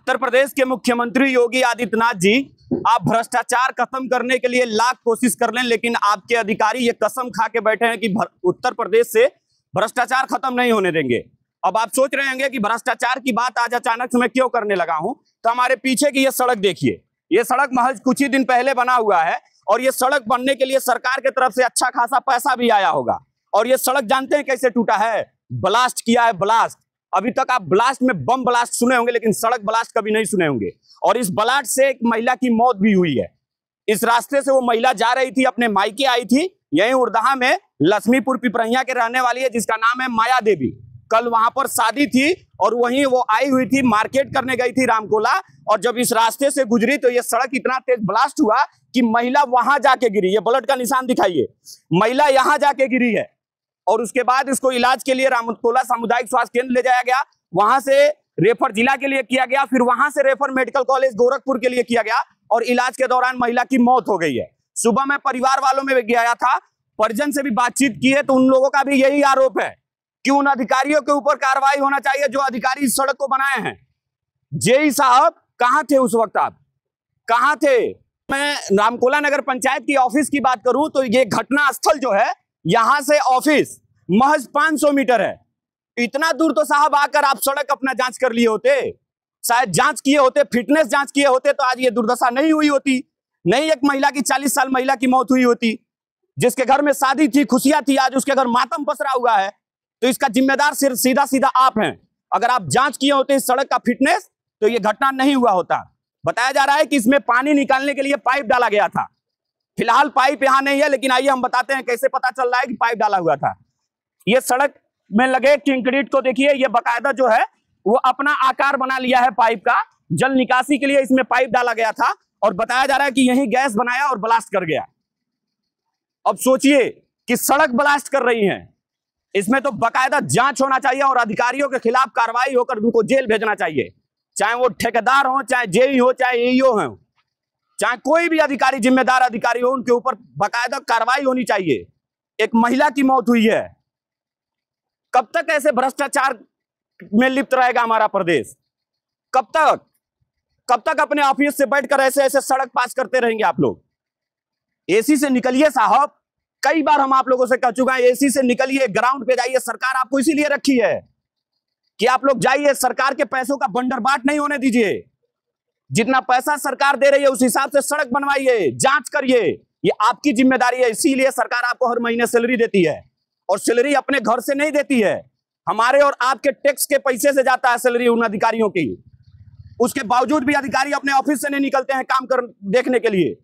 उत्तर प्रदेश के मुख्यमंत्री योगी आदित्यनाथ जी, आप भ्रष्टाचार खत्म करने के लिए लाख कोशिश कर लें, लेकिन आपके अधिकारी ये कसम खा के बैठे हैं कि उत्तर प्रदेश से भ्रष्टाचार खत्म नहीं होने देंगे। अब आप सोच रहे होंगे कि भ्रष्टाचार की बात आज अचानक से मैं क्यों करने लगा हूं, तो हमारे पीछे की ये सड़क देखिए। ये सड़क महज कुछ ही दिन पहले बना हुआ है और ये सड़क बनने के लिए सरकार की तरफ से अच्छा खासा पैसा भी आया होगा। और ये सड़क जानते हैं कैसे टूटा है? ब्लास्ट किया है, ब्लास्ट। अभी तक आप ब्लास्ट में बम ब्लास्ट सुने होंगे, लेकिन सड़क ब्लास्ट कभी नहीं सुने होंगे। और इस ब्लास्ट से एक महिला की मौत भी हुई है। इस रास्ते से वो महिला जा रही थी, अपने मायके आई थी, यहीं उर्दाहा में लक्ष्मीपुर पिपरैया के रहने वाली है, जिसका नाम है माया देवी। कल वहां पर शादी थी और वहीं वो आई हुई थी, मार्केट करने गई थी रामकोला, और जब इस रास्ते से गुजरी तो ये सड़क इतना तेज ब्लास्ट हुआ कि महिला वहां जाके गिरी। ये ब्लड का निशान दिखाइए, महिला यहां जाके गिरी है। और उसके बाद इसको इलाज के लिए रामकोला सामुदायिक स्वास्थ्य केंद्र ले जाया गया, वहां से रेफर जिला के लिए किया गया, फिर वहां से रेफर मेडिकल कॉलेज गोरखपुर के लिए किया गया, और इलाज के दौरान महिला की मौत हो गई है। सुबह मैं परिवार वालों में गया था, परिजन से भी बातचीत की है, तो उन लोगों का भी यही आरोप है कि उन अधिकारियों के ऊपर कार्रवाई होना चाहिए जो अधिकारी इस सड़क को बनाए हैं। जेई साहब कहां थे उस वक्त? आप कहां थे? मैं रामकोला नगर पंचायत की ऑफिस की बात करूं तो ये घटना स्थल जो है, यहां से ऑफिस महज 500 मीटर है। इतना दूर तो साहब आकर आप सड़क अपना जांच कर लिए होते, शायद जांच किए होते, फिटनेस जांच किए होते, तो आज ये दुर्दशा नहीं हुई होती। नहीं एक महिला की 40 साल महिला की मौत हुई होती, जिसके घर में शादी थी, खुशियां थी, आज उसके घर मातम पसरा हुआ है। तो इसका जिम्मेदार सिर्फ सीधा सीधा आप हैं। अगर आप जांच किए होते इस सड़क का फिटनेस, तो ये घटना नहीं हुआ होता। बताया जा रहा है कि इसमें पानी निकालने के लिए पाइप डाला गया था। फिलहाल पाइप यहां नहीं है, लेकिन आइए हम बताते हैं कैसे पता चल रहा है कि पाइप डाला हुआ था। ये सड़क में लगे कंक्रीट को देखिए, ये बकायदा जो है वो अपना आकार बना लिया है पाइप का। जल निकासी के लिए इसमें पाइप डाला गया था और बताया जा रहा है कि यही गैस बनाया और ब्लास्ट कर गया। अब सोचिए कि सड़क ब्लास्ट कर रही है, इसमें तो बकायदा जांच होना चाहिए और अधिकारियों के खिलाफ कार्रवाई होकर उनको जेल भेजना चाहिए। चाहे वो ठेकेदार हो, चाहे जेई हो, चाहे एईओ हो, चाहे कोई भी अधिकारी, जिम्मेदार अधिकारी हो, उनके ऊपर बकायदा कार्रवाई होनी चाहिए। एक महिला की मौत हुई है। कब तक ऐसे भ्रष्टाचार में लिप्त रहेगा हमारा प्रदेश? कब तक अपने ऑफिस से बैठकर ऐसे ऐसे सड़क पास करते रहेंगे आप लोग? एसी से निकलिए साहब। कई बार हम आप लोगों से कह चुके हैं, एसी से निकलिए, ग्राउंड पे जाइए। सरकार आपको इसीलिए रखी है कि आप लोग जाइए, सरकार के पैसों का बंडरबाट नहीं होने दीजिए। जितना पैसा सरकार दे रही है उस हिसाब से सड़क बनवाइए, जांच करिए। ये आपकी जिम्मेदारी है, इसीलिए सरकार आपको हर महीने सैलरी देती है, और सैलरी अपने घर से नहीं देती है, हमारे और आपके टैक्स के पैसे से जाता है सैलरी उन अधिकारियों की। उसके बावजूद भी अधिकारी अपने ऑफिस से नहीं निकलते हैं काम कर देखने के लिए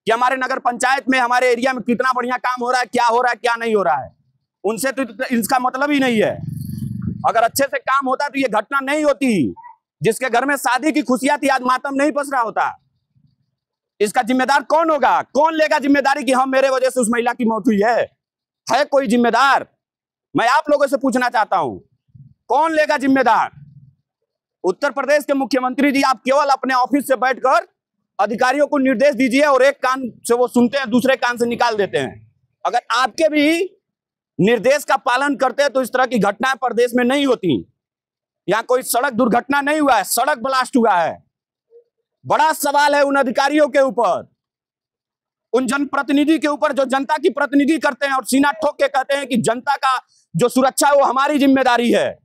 कि हमारे नगर पंचायत में, हमारे एरिया में कितना बढ़िया काम हो रहा है, क्या हो रहा है, क्या नहीं हो रहा है। उनसे तो इसका मतलब ही नहीं है। अगर अच्छे से काम होता तो ये घटना नहीं होती। जिसके घर में शादी की खुशियां थी, आज मातम नहीं पस रहा होता। इसका जिम्मेदार कौन होगा? कौन लेगा जिम्मेदारी कि हम, मेरे वजह से उस महिला की मौत हुई है कोई जिम्मेदार? मैं आप लोगों से पूछना चाहता हूं, कौन लेगा जिम्मेदार? उत्तर प्रदेश के मुख्यमंत्री जी, आप केवल अपने ऑफिस से बैठकर अधिकारियों को निर्देश दीजिए और एक कान से वो सुनते हैं, दूसरे कान से निकाल देते हैं। अगर आपके भी निर्देश का पालन करते हैं तो इस तरह की घटनाएं प्रदेश में नहीं होती। यहां कोई सड़क दुर्घटना नहीं हुआ है, सड़क ब्लास्ट हुआ है। बड़ा सवाल है उन अधिकारियों के ऊपर, उन जनप्रतिनिधि के ऊपर जो जनता की प्रतिनिधि करते हैं और सीना ठोक के कहते हैं कि जनता का जो सुरक्षा है वो हमारी जिम्मेदारी है।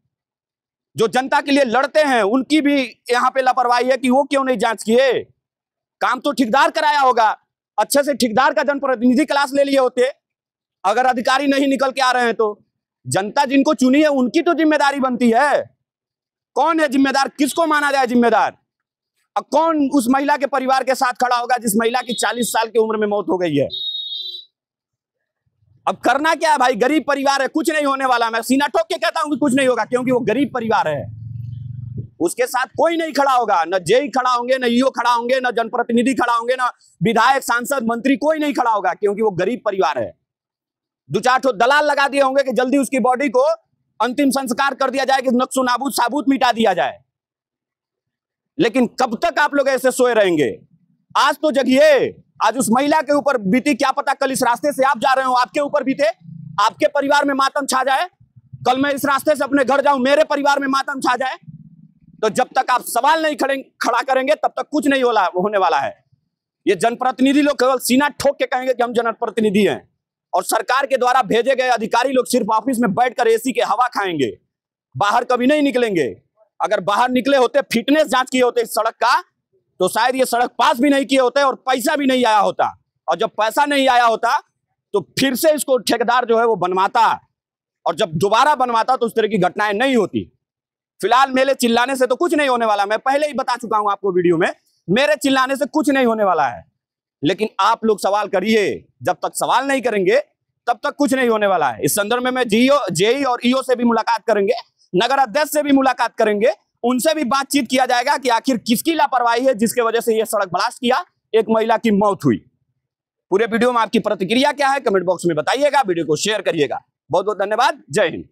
जो जनता के लिए लड़ते हैं उनकी भी यहां पे लापरवाही है कि वो क्यों नहीं जांच किए। काम तो ठेकेदार कराया होगा, अच्छे से ठेकेदार का जनप्रतिनिधि क्लास ले लिए होते। अगर अधिकारी नहीं निकल के आ रहे हैं तो जनता जिनको चुनी है उनकी तो जिम्मेदारी बनती है। कौन है जिम्मेदार? किसको माना जाए जिम्मेदार? और कौन उस महिला के परिवार के साथ खड़ा होगा जिस महिला की 40 साल की उम्र में मौत हो गई है? अब करना क्या है भाई? गरीब परिवार है, कुछ नहीं होने वाला। मैं सीना ठोक के कहता हूं कि कुछ नहीं होगा, क्योंकि वो गरीब परिवार है। उसके साथ कोई नहीं खड़ा होगा, न जेई खड़ा होंगे, न ईओ खड़ा होंगे, न जनप्रतिनिधि खड़ा होंगे, न विधायक, सांसद, मंत्री, कोई नहीं खड़ा होगा, क्योंकि वो गरीब परिवार है। 2-4 ठो दलाल लगा दिए होंगे कि जल्दी उसकी बॉडी को अंतिम संस्कार कर दिया जाए, कि नक्शो नाबूद साबुत मिटा दिया जाए। लेकिन कब तक आप लोग ऐसे सोए रहेंगे? आज तो जगिए। आज उस महिला के ऊपर बीती, क्या पता कल इस रास्ते से आप जा रहे हो, आपके ऊपर बीते, आपके परिवार में मातम छा जाए। कल मैं इस रास्ते से अपने घर जाऊं, मेरे परिवार में मातम छा जाए। तो जब तक आप सवाल नहीं खड़ा करेंगे तब तक कुछ नहीं होने वाला है। ये जनप्रतिनिधि लोग केवल सीना ठोक के कहेंगे कि हम जनप्रतिनिधि हैं, और सरकार के द्वारा भेजे गए अधिकारी लोग सिर्फ ऑफिस में बैठकर एसी के हवा खाएंगे, बाहर कभी नहीं निकलेंगे। अगर बाहर निकले होते, फिटनेस जांच किए होते इस सड़क का, तो शायद ये सड़क पास भी नहीं किए होते और पैसा भी नहीं आया होता। और जब पैसा नहीं आया होता तो फिर से इसको ठेकेदार जो है वो बनवाता, और जब दोबारा बनवाता तो उस तरह की घटनाएं नहीं होती। फिलहाल मेरे चिल्लाने से तो कुछ नहीं होने वाला, मैं पहले ही बता चुका हूं आपको वीडियो में, मेरे चिल्लाने से कुछ नहीं होने वाला है। लेकिन आप लोग सवाल करिए, जब तक सवाल नहीं करेंगे तब तक कुछ नहीं होने वाला है। इस संदर्भ में मैं जेई और ईओ से भी मुलाकात करेंगे, नगर अध्यक्ष से भी मुलाकात करेंगे, उनसे भी बातचीत किया जाएगा कि आखिर किसकी लापरवाही है जिसके वजह से यह सड़क ब्लास्ट किया, एक महिला की मौत हुई। पूरे वीडियो में आपकी प्रतिक्रिया क्या है कमेंट बॉक्स में बताइएगा, वीडियो को शेयर करिएगा। बहुत बहुत धन्यवाद, जय हिंद।